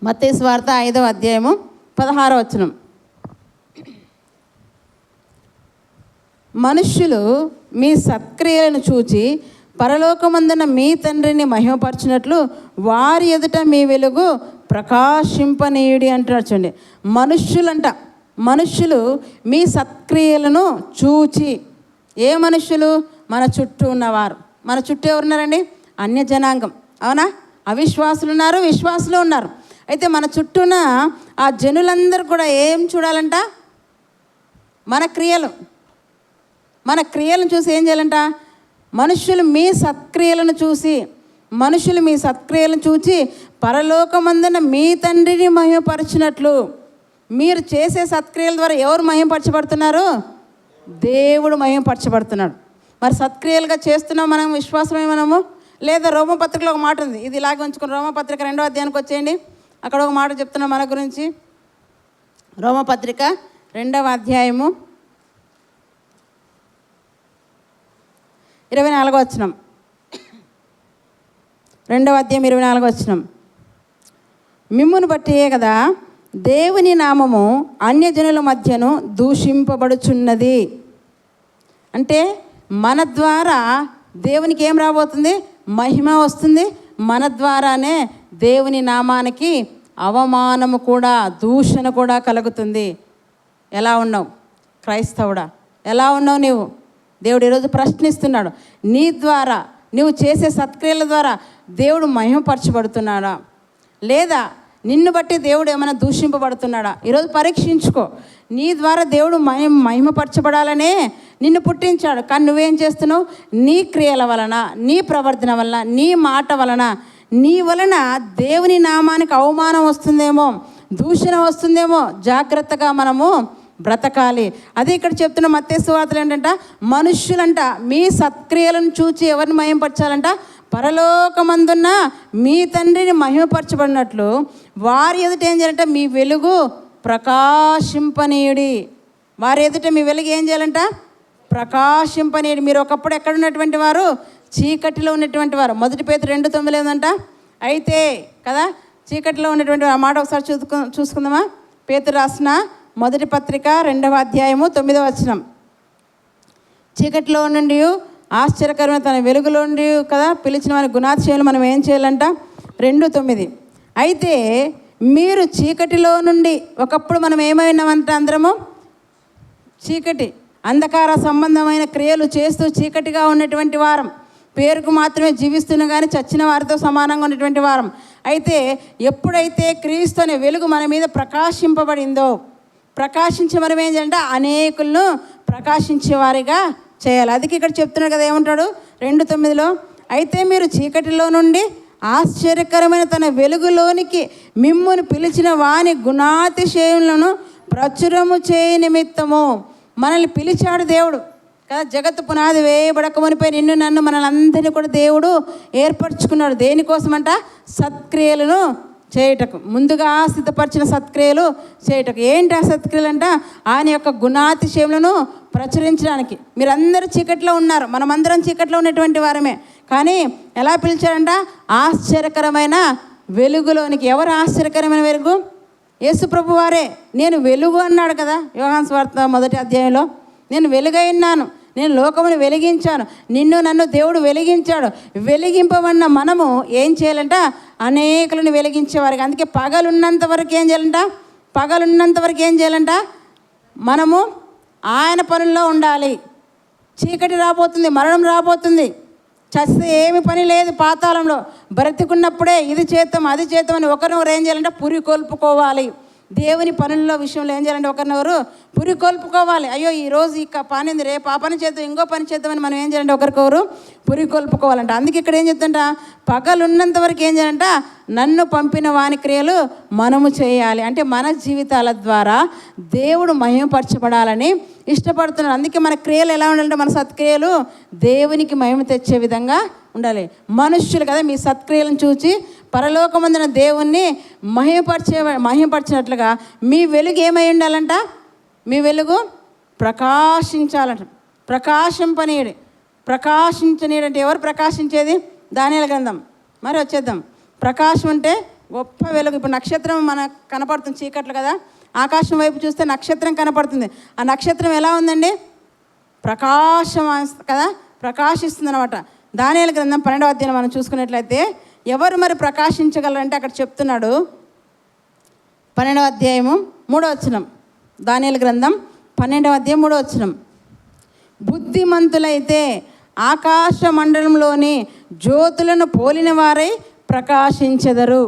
మత్తయి సువార్త 5వ అధ్యాయము 16వ వచనం. మనుష్యులు మీ సత్క్రియలను చూచి పరలోకమందున మీ తండ్రిని మహిమపరచినట్లు వారి ఎదుట మీ వెలుగు ప్రకాశింపనీయుడి అంటున్నాడు. చూడండి, మనుష్యులు మీ సత్క్రియలను చూచి. ఏ మనుష్యులు? మన చుట్టూ ఉన్నవారు. మన చుట్టూ ఎవరున్నారండి? అన్య జనాంగం, అవునా? అవిశ్వాసులు ఉన్నారు, విశ్వాసులు ఉన్నారు. అయితే మన చుట్టూన ఆ జనులందరూ కూడా ఏం చూడాలంట? మన క్రియలను చూసి ఏం చేయాలంట? మనుషులు మీ సత్క్రియలను చూసి పరలోకమందున మీ తండ్రిని మహిమపరచినట్లు. మీరు చేసే సత్క్రియల ద్వారా ఎవరు మహిమపరచబడుతున్నారు? దేవుడు మహిమపరచబడుతున్నాడు. మరి సత్క్రియలుగా చేస్తున్నాం మనం, విశ్వాసమే మనము. లేదా రోమపత్రికలో ఒక మాట ఉంది, ఇది ఇలాగే ఉంచుకుని రోమపత్రిక 2వ అధ్యాయానికి వచ్చేయండి. అక్కడ ఒక మాట చెప్తున్నాం మన గురించి. రోమపత్రిక 2వ అధ్యాయము 24వ వచనం. 2వ అధ్యాయం 24వ వచనం. మిమ్మును బట్టియే కదా దేవుని నామము అన్యజనుల మధ్యను దూషింపబడుచున్నది. అంటే మన ద్వారా దేవునికి ఏం రాబోతుంది? మహిమ వస్తుంది. మన ద్వారానే దేవుని నామానికి అవమానము కూడా, దూషణ కూడా కలుగుతుంది. ఎలా ఉన్నావు క్రైస్తవుడా? ఎలా ఉన్నావు నీవు? దేవుడు ఈరోజు ప్రశ్నిస్తున్నాడు. నీ ద్వారా, నువ్వు చేసే సత్క్రియల ద్వారా దేవుడు మహిమపరచబడుతున్నాడా, లేదా నిన్ను బట్టి దేవుడు ఏమైనా దూషింపబడుతున్నాడా? ఈరోజు పరీక్షించుకో. నీ ద్వారా దేవుడు మహిమపరచబడాలనే నిన్ను పుట్టించాడు. కానీ నువ్వేం చేస్తున్నావు? నీ క్రియల వలన, నీ ప్రవర్తన వలన, నీ మాట వలన, నీ వలన దేవుని నామానికి అవమానం వస్తుందేమో, దూషణ వస్తుందేమో. జాగ్రత్తగా మనము బ్రతకాలి. అదే ఇక్కడ చెప్తున్న మత్తయి సువార్తలు ఏంటంట, మనుష్యులంట మీ సత్క్రియలను చూచి ఎవరిని మహిమపరచాలంట? పరలోకమందున్న మీ తండ్రిని మహిమపరచబడినట్లు వారి ఎదుట ఏం చేయాలంట? మీ వెలుగు ప్రకాశింపనీయుడి. వారి ఎదుట మీ వెలుగు ఏం చేయాలంట? ప్రకాశింపనీయుడి. మీరు ఒకప్పుడు ఎక్కడ ఉన్నటువంటి వారు? చీకటిలో ఉన్నటువంటి వారు. 1 పేతురు 2:9 ఏదంట? అయితే కదా, చీకటిలో ఉన్నటువంటి ఆ మాట ఒకసారి చూసుకుందామా? పేతురు రాసిన 1వ పత్రిక 2వ అధ్యాయము 9వ వచనం. చీకటిలో నుండి ఆశ్చర్యకరమైన తన వెలుగులో నుండి కదా పిలిచిన వారి గుణాతిశయాలు మనం ఏం చేయాలంట? 2:9. అయితే మీరు చీకటిలో నుండి, ఒకప్పుడు మనం ఏమైనామంటే అందరము చీకటి, అంధకార సంబంధమైన క్రియలు చేస్తూ చీకటిగా ఉన్నటువంటి వారం, పేరుకు మాత్రమే జీవిస్తున్నా కానీ చచ్చిన వారితో సమానంగా ఉన్నటువంటి వారం. అయితే ఎప్పుడైతే క్రీస్తు అనే వెలుగు మన మీద ప్రకాశింపబడిందో, ప్రకాశించే మనం ఏం చేయాలంటే అనేకులను ప్రకాశించే వారిగా చేయాలి. అది ఇక్కడ చెప్తున్నాడు కదా, ఏమంటాడు 2:9లో? అయితే మీరు చీకటిలో నుండి ఆశ్చర్యకరమైన తన వెలుగులోనికి మిమ్మును పిలిచిన వాని గుణాతిశయములను ప్రచురము చేయ నిమిత్తము. మనల్ని పిలిచాడు దేవుడు కదా, జగత్తు పునాది వేయబడక మునిపై నిన్ను నన్ను మనల్ని అందరినీ కూడా దేవుడు ఏర్పరచుకున్నాడు. దేనికోసమంట? సత్క్రియలను చేయుటకు, ముందుగా సిద్ధపరిచిన సత్క్రియలు చేయుటకు. ఏంటి ఆ సత్క్రియలు అంట? ఆయన యొక్క గుణాతిశయములను ప్రచురించడానికి. మీరందరూ చీకట్లో ఉన్నారు, మనమందరం చీకట్లో ఉన్నటువంటి వారమే. కానీ ఎలా పిలిచారంట? ఆశ్చర్యకరమైన వెలుగులోనికి. ఎవరు ఆశ్చర్యకరమైన వెలుగు? యేసు ప్రభు వారే. నేను వెలుగు అన్నాడు కదా యోహాను సువార్త 1వ అధ్యాయంలో. నేను వెలుగై ఉన్నాను, నేను లోకమును వెలిగించాను, నిన్ను నన్ను దేవుడు వెలిగించాడు. వెలిగింపబడిన మనము ఏం చేయాలంట? అనేకులను వెలిగించేవారికి. అందుకే పగలున్నంత వరకు ఏం చేయాలంట? మనము ఆయన పనుల్లో ఉండాలి. చీకటి రాబోతుంది, మరణం రాబోతుంది, చస్తే ఏమి పని లేదు పాతాళంలో. బ్రతికున్నప్పుడే ఇది చేద్దాం అది చేద్దాం అని ఒకరినొకరు ఏం చేయాలంటే పురికొల్పుకోవాలి. దేవుని పనుల్లో విషయంలో ఏం చేయాలంటే ఒకరినొకరు పురికొల్పుకోవాలి. అయ్యో ఈరోజు ఈ పని ఉంది, రేపు ఆ పని చేద్దాం, ఇంకో పని చేద్దామని మనం ఏం చేయాలంటే ఒకరికొకరు పురికొల్పుకోవాలంట. అందుకే ఇక్కడ ఏం చెప్తుంట, పగలున్నంత వరకు ఏం చేయాలంట, నన్ను పంపిన వాని క్రియలు మనము చేయాలి. అంటే మన జీవితాల ద్వారా దేవుడు మహిమపరచబడాలని ఇష్టపడుతున్నాడు. అందుకే మన క్రియలు ఎలా ఉండాలంటే, మన సత్క్రియలు దేవునికి మహిమ తెచ్చే విధంగా ఉండాలి. మనుష్యులు కదా మీ సత్క్రియలను చూచి పరలోకమందున దేవుణ్ణి మహిమపరిచినట్లుగా మీ వెలుగు ఏమై ఉండాలంట, మీ వెలుగు ప్రకాశించాలంట. ప్రకాశింపనీయుడు. ప్రకాశించనీయుడు అంటే ఎవరు ప్రకాశించేది? దానియేలు గ్రంథం. మరి వచ్చేద్దాం. ప్రకాశం అంటే గొప్ప వెలుగు. ఇప్పుడు నక్షత్రం మనకు కనపడుతుంది చీకట్లు కదా, ఆకాశం వైపు చూస్తే నక్షత్రం కనపడుతుంది. ఆ నక్షత్రం ఎలా ఉందండి? ప్రకాశం కదా, ప్రకాశిస్తుంది అనమాట. దానియేలు గ్రంథం 12వ అధ్యాయం మనం చూసుకున్నట్లయితే ఎవరు మరి ప్రకాశించగలరంటే అక్కడ చెప్తున్నాడు. 12వ అధ్యాయము 3వ వచనం. దానియేలు గ్రంథం 12వ అధ్యాయం 3వ వచనం. బుద్ధిమంతులైతే ఆకాశ మండలంలోని జ్యోతులను పోలిన వారై ప్రకాశించెదరు.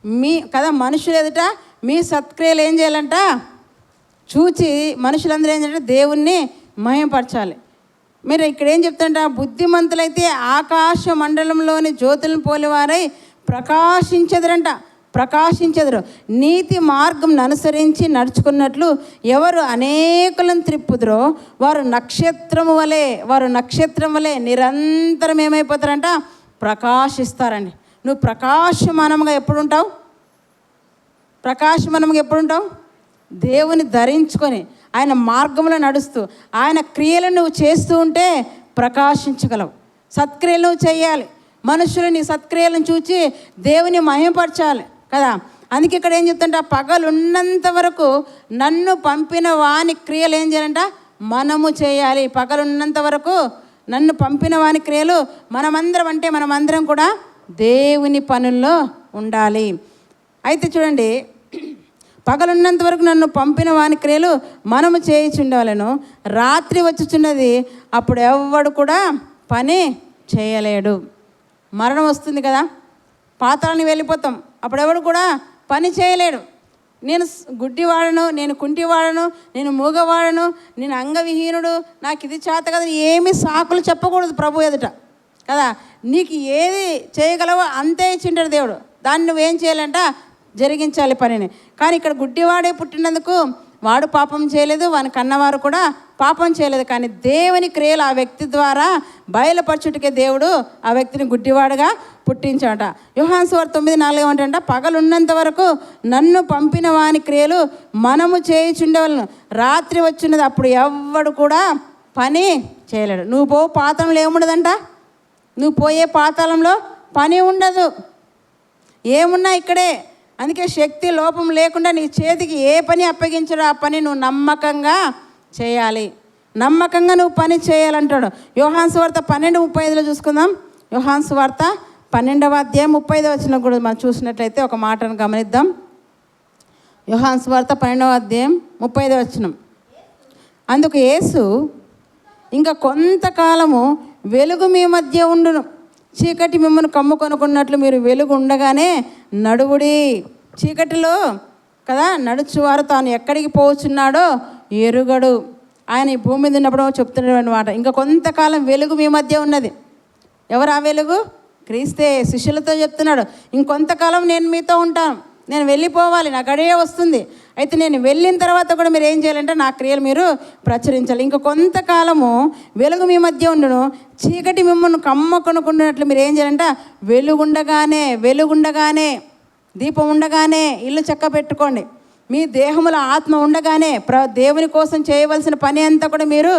మీ కదా మనుషులు ఎదుట మీ సత్క్రియలు ఏం చేయాలంట, చూచి మనుషులందరూ ఏం చేయాలంటే దేవుణ్ణి మహిమపరచాలి. మీరు ఇక్కడ ఏం చెప్తారంట, బుద్ధిమంతులైతే ఆకాశ మండలంలోని జ్యోతులను పోలివారై ప్రకాశించెదరంట. ప్రకాశించెదరు. నీతి మార్గం అనుసరించి నడుచుకున్నట్లు ఎవరు అనేకులను త్రిప్పుదురో వారు నక్షత్రం వలె నిరంతరం ఏమైపోతారంట, ప్రకాశిస్తారండి. నువ్వు ప్రకాశమానంగా ఎప్పుడుంటావు? దేవుని ధరించుకొని ఆయన మార్గంలో నడుస్తూ ఆయన క్రియలను నువ్వు చేస్తూ ఉంటే ప్రకాశించగలవు. సత్క్రియలు నువ్వు చేయాలి. మనుషులు నీ సత్క్రియలను చూచి దేవుని మహిమపరచాలి కదా. అందుకే ఇక్కడ ఏం చెప్తుంట, పగలున్నంత వరకు నన్ను పంపిన వాని క్రియలు ఏం చేయాలంట, మనము చేయాలి. పగలున్నంత వరకు నన్ను పంపిన వాని క్రియలు మనమందరం కూడా దేవుని పనుల్లో ఉండాలి. అయితే చూడండి, పగలున్నంత వరకు నన్ను పంపిన వాని క్రియలు మనము చేయుచుండాలను. రాత్రి వచ్చుచున్నది, అప్పుడు ఎవ్వడు కూడా పని చేయలేడు. మరణం వస్తుంది కదా, పాతాళానికి వెళ్ళిపోతాం. అప్పుడు ఎవడు కూడా పని చేయలేడు. నేను గుడ్డివాడను, నేను కుంటివాడను, నేను మూగవాడను, నేను అంగవిహీనుడు, నాకు ఇది చేత కదా, ఏమి సాకులు చెప్పకూడదు ప్రభు ఎదుట కదా. నీకు ఏది చేయగలవో అంతే ఇచ్చింటాడు దేవుడు. దాన్ని నువ్వేం చేయాలంట, జరిగించాలి పనిని. కానీ ఇక్కడ గుడ్డివాడే పుట్టినందుకు వాడు పాపం చేయలేదు, వాని కన్నవారు కూడా పాపం చేయలేదు. కానీ దేవుని క్రియలు ఆ వ్యక్తి ద్వారా బయలుపరచుటకే దేవుడు ఆ వ్యక్తిని గుడ్డివాడుగా పుట్టించాట. యోహాను సువార్త 9:4 ఏమంటంట, పగలున్నంత వరకు నన్ను పంపిన వాని క్రియలు మనము చేయుచుండవలను. రాత్రి వచ్చినది, అప్పుడు ఎవ్వడు కూడా పని చేయలేడు. నువ్వు పాతాళంలో ఏముండదంట, నువ్వు పోయే పాతాళంలో పని ఉండదు, ఏమున్నా ఇక్కడే. అందుకే శక్తి లోపం లేకుండా నీ చేతికి ఏ పని అప్పగించడో ఆ పని నువ్వు నమ్మకంగా చేయాలి. నమ్మకంగా నువ్వు పని చేయాలంటాడు. యోహాను సువార్త 12:35 చూసుకుందాం. యోహాను సువార్త 12వ అధ్యాయం 35 వచనం కూడా మనం చూసినట్లయితే ఒక మాటను గమనిద్దాం. యోహాను సువార్త 12వ అధ్యాయం 35 వచనం. అందుకు యేసు, ఇంకా కొంతకాలము వెలుగు మీ మధ్య ఉండును, చీకటి మిమ్మల్ని కమ్ముకొనుకున్నట్లు మీరు వెలుగు ఉండగానే నడువుడి. చీకటిలో కదా నడుచువారు తాను ఎక్కడికి పోవచ్చున్నాడో ఎరుగడు. ఆయన ఈ భూమి మీద ఉన్నప్పుడు చెప్తున్నటువంటి మాట, ఇంకా కొంతకాలం వెలుగు మీ మధ్య ఉన్నది. ఎవరు ఆ వెలుగు? క్రీస్తే. శిష్యులతో చెప్తున్నాడు, ఇంకొంతకాలం నేను మీతో ఉంటాను, నేను వెళ్ళిపోవాలి, నా గడియ వస్తుంది. అయితే నేను వెళ్ళిన తర్వాత కూడా మీరు ఏం చేయాలంటే నా క్రియలు మీరు ప్రచురించాలి. ఇంకా కొంతకాలము వెలుగు మీ మధ్య ఉండును, చీకటి మిమ్మల్ని కమ్మకొనుకున్నట్లు మీరు ఏం చేయాలంట, వెలుగుండగానే దీపం ఉండగానే ఇల్లు చక్క పెట్టుకోండి. మీ దేహముల ఆత్మ ఉండగానే దేవుని కోసం చేయవలసిన పని అంతా కూడా మీరు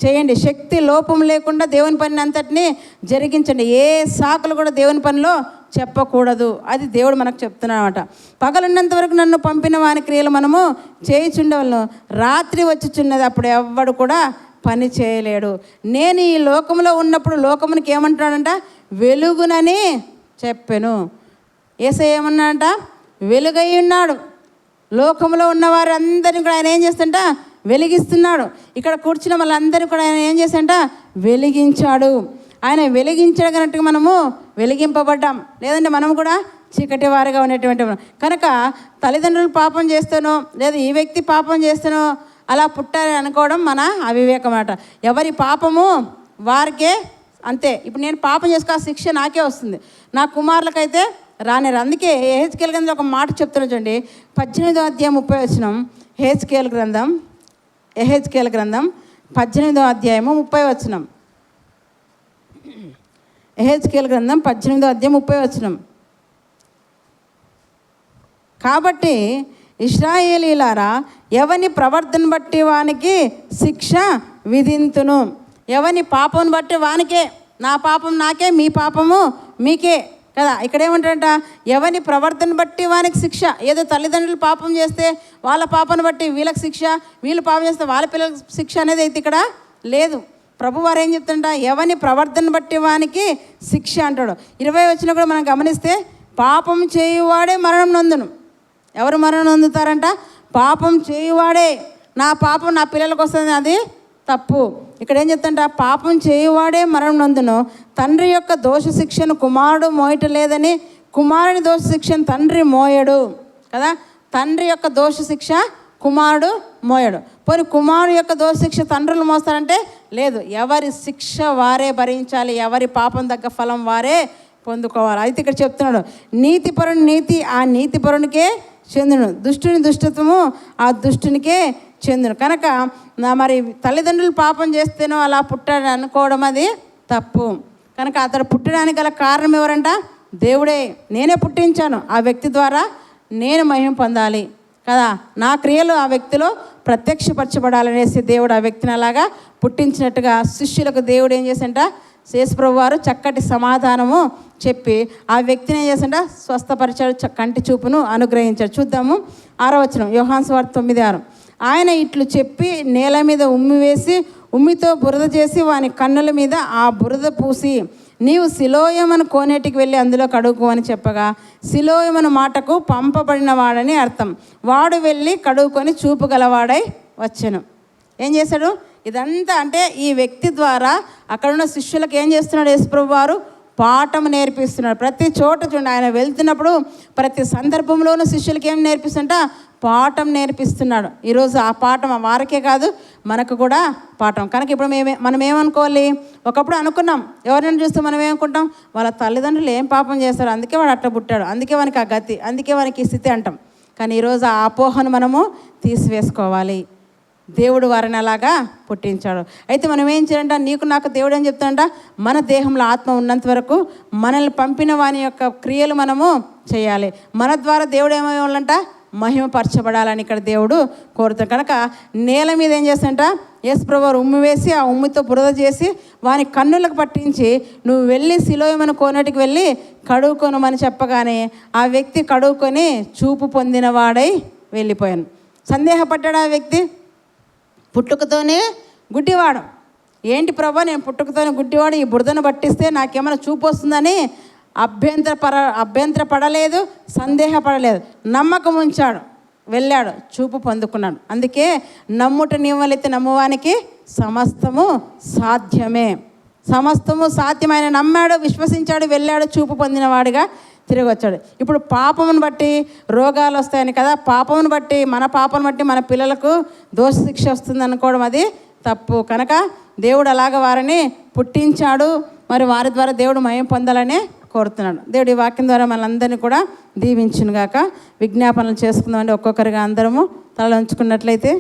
చేయండి. శక్తి లోపం లేకుండా దేవుని పని అంతటిని జరిగించండి. ఏ సాకులు కూడా దేవుని పనిలో చెప్పకూడదు. అది దేవుడు మనకు చెప్తున్నాడన్నమాట. పగలున్నంత వరకు నన్ను పంపిన వాని క్రియలు మనము చేయుచుండవలను. రాత్రి వచ్చుచున్నది, అప్పుడు ఎవ్వడు కూడా పని చేయలేడు. నేను ఈ లోకంలో ఉన్నప్పుడు లోకమునికి ఏమంటాడంట, వెలుగునని చెప్పాను. యేసయ్య ఏమన్నాడంట, వెలుగై ఉన్నాడు. లోకంలో ఉన్న వారందరినీ కూడా ఆయన ఏం చేస్తుంట, వెలిగిస్తున్నాడు. ఇక్కడ కూర్చున్న వాళ్ళందరినీ కూడా ఆయన ఏం చేశాడంట, వెలిగించాడు. ఆయన వెలిగించగనట్టుగా మనము వెలిగింపబడ్డాం. లేదంటే మనం కూడా చీకటి వారిగా ఉండేటువంటి కనుక తల్లిదండ్రులు పాపం చేస్తానో లేదా ఈ వ్యక్తి పాపం చేస్తానో అలా పుట్టాలని అనుకోవడం మన అవివేకం అన్నమాట. ఎవరి పాపము వారికే అంతే. ఇప్పుడు నేను పాపం చేసుకో శిక్ష నాకే వస్తుంది, నా కుమారులకైతే రానేరు. అందుకే యెహెజ్కేలు గ్రంథం ఒక మాట చెప్తున్నా చూడండి, 18వ అధ్యాయం 30 వచనం. యెహెజ్కేలు గ్రంథం 18వ అధ్యాయము 30 వచనం. యెహెజ్కేలు గ్రంథం 18వ అధ్యాయం 30 వచనం. కాబట్టి ఇశ్రాయేలీలారా, ఎవని ప్రవర్తన బట్టి వానికి శిక్ష విధింతును. ఎవని పాపం బట్టి వానికే, నా పాపం నాకే, మీ పాపము మీకే కదా. ఇక్కడ ఏమంటారంట, ఎవని ప్రవర్తన బట్టి వానికి శిక్ష. ఏదో తల్లిదండ్రులు పాపం చేస్తే వాళ్ళ పాపను బట్టి వీళ్ళకి శిక్ష, వీళ్ళు పాపం చేస్తే వాళ్ళ పిల్లలకు శిక్ష అనేది అయితే ఇక్కడ లేదు. ప్రభు వారు ఏం చెప్తుంట, ఎవని ప్రవర్తన బట్టి వానికి శిక్ష అంటాడు. 20 వచనం కూడా మనం గమనిస్తే, పాపం చేయువాడే మరణం నొందును. ఎవరు మరణం నొందుతారంట? పాపం చేయువాడే. నా పాపం నా పిల్లలకు వస్తుంది, అది తప్పు. ఇక్కడ ఏం చెప్తుంట, పాపం చేయువాడే మరణం నొందును. తండ్రి యొక్క దోష శిక్షను కుమారుడు మోయటం లేదని, కుమారుని దోష శిక్షను తండ్రి మోయడు కదా. తండ్రి యొక్క దోష శిక్ష కుమారుడు మోయడు. పోనీ కుమారుడు యొక్క దోష శిక్ష తండ్రులు మోస్తారంటే లేదు. ఎవరి శిక్ష వారే భరించాలి, ఎవరి పాపం తగ్గ ఫలం వారే పొందుకోవాలి. అయితే ఇక్కడ చెప్తున్నాడు, నీతిపరుని నీతి ఆ నీతిపరునికే చెందును, దుష్టుని దుష్టత్వము ఆ దుష్టునికే చెందును. కనుక మరి తల్లిదండ్రులు పాపం చేస్తేనో అలా పుట్టాడని అనుకోవడం అది తప్పు. కనుక అతడు పుట్టడానికి గల కారణం ఎవరంట? దేవుడే. నేనే పుట్టించాను, ఆ వ్యక్తి ద్వారా నేను మహిమ పొందాలి కదా. నా క్రియలు ఆ వ్యక్తిలో ప్రత్యక్షపరచబడాలనేసి దేవుడు ఆ వ్యక్తిని అలాగా పుట్టించినట్టుగా శిష్యులకు దేవుడు ఏం చేసంట, యేసుప్రభు వారు చక్కటి సమాధానము చెప్పి ఆ వ్యక్తిని ఏం చేసంట, స్వస్థపరిచాడు, కంటి చూపును అనుగ్రహించాడు. చూద్దాము 6వ వచనం, యోహాను సువార్త 9:6. ఆయన ఇట్లు చెప్పి నేల మీద ఉమ్మి వేసి ఉమ్మితో బురద చేసి వాని కన్నుల మీద ఆ బురద పూసి, నీవు సిలోయమను కోనేటికి వెళ్ళి అందులో కడుగుకో అని చెప్పగా, సిలోయమను మాటకు పంపబడిన వాడని అర్థం. వాడు వెళ్ళి కడుగుకొని చూపు గలవాడై వచ్చెను. ఏం చేశాడు? ఇదంతా అంటే ఈ వ్యక్తి ద్వారా అక్కడున్న శిష్యులకు ఏం చేస్తున్నాడు? యేసుప్రభు వారు పాఠం నేర్పిస్తున్నాడు. ప్రతి చోట చూడండి, ఆయన వెళ్తున్నప్పుడు ప్రతి సందర్భంలోనూ శిష్యులకి ఏం నేర్పిస్తుంట? పాఠం నేర్పిస్తున్నాడు. ఈరోజు ఆ పాఠం వారికే కాదు, మనకు కూడా పాఠం. కనుక ఇప్పుడు మనం ఏమనుకోవాలి? ఒకప్పుడు అనుకున్నాం, ఎవరైనా చూస్తే మనం ఏమనుకుంటాం, వాళ్ళ తల్లిదండ్రులు ఏం పాపం చేస్తారు, అందుకే వాడు అట్లా పుట్టాడు, అందుకే వానికి ఆ గతి, అందుకే వానికి ఈ స్థితి అంటాం. కానీ ఈరోజు ఆ అపోహను మనము తీసివేసుకోవాలి. దేవుడు వారిని అలాగా పుట్టించాడు. అయితే మనం ఏం చేయాలంట, నీకు నాకు దేవుడు ఏం చెప్తాడంట, మన దేహంలో ఆత్మ ఉన్నంత వరకు మనల్ని పంపిన వాని యొక్క క్రియలు మనము చేయాలి. మన ద్వారా దేవుడు ఏమయ్యాలంట, మహిమపరచబడాలని ఇక్కడ దేవుడు కోరుతాడు. కనుక నేల మీద ఏం చేస్తాడంట, యేసుప్రభు ఉమ్మి వేసి ఆ ఉమ్మితో బురద చేసి వాని కన్నులకు పట్టించి, నువ్వు వెళ్ళి సిలోయమను కోనేటికి వెళ్ళి కడుగుకొనమని చెప్పగానే ఆ వ్యక్తి కడుగుకొని చూపు పొందిన వాడై వెళ్ళిపోయాను. సందేహపడ్డాడు ఆ వ్యక్తి. పుట్టుకతోనే గుడ్డివాడు. ఏంటి ప్రభా, నేను పుట్టుకతోనే గుడ్డివాడు, ఈ బురదను పట్టిస్తే నాకేమైనా చూపు వస్తుందని అభ్యంతరపడలేదు, సందేహపడలేదు, నమ్మకం ఉంచాడు, వెళ్ళాడు, చూపు పొందుకున్నాడు. అందుకే నమ్ముట నీవలైతే నమ్మువానికి సమస్తము సాధ్యమే. సమస్తము సాధ్యమైన నమ్మాడు, విశ్వసించాడు, వెళ్ళాడు, చూపు పొందినవాడిగా తిరిగి వచ్చాడు. ఇప్పుడు పాపమును బట్టి రోగాలు వస్తాయని కదా, పాపమును బట్టి మన పాపను బట్టి మన పిల్లలకు దోష శిక్ష వస్తుంది అనుకోవడం అది తప్పు. కనుక దేవుడు అలాగ వారిని పుట్టించాడు, మరి వారి ద్వారా దేవుడు మహిమ పొందాలనే కోరుతున్నాడు. దేవుడి వాక్యం ద్వారా మనందరినీ కూడా దీవించును గాక. విజ్ఞాపనలు చేసుకుందామండి. ఒక్కొక్కరిగా అందరము తల ఉంచుకున్నట్లయితే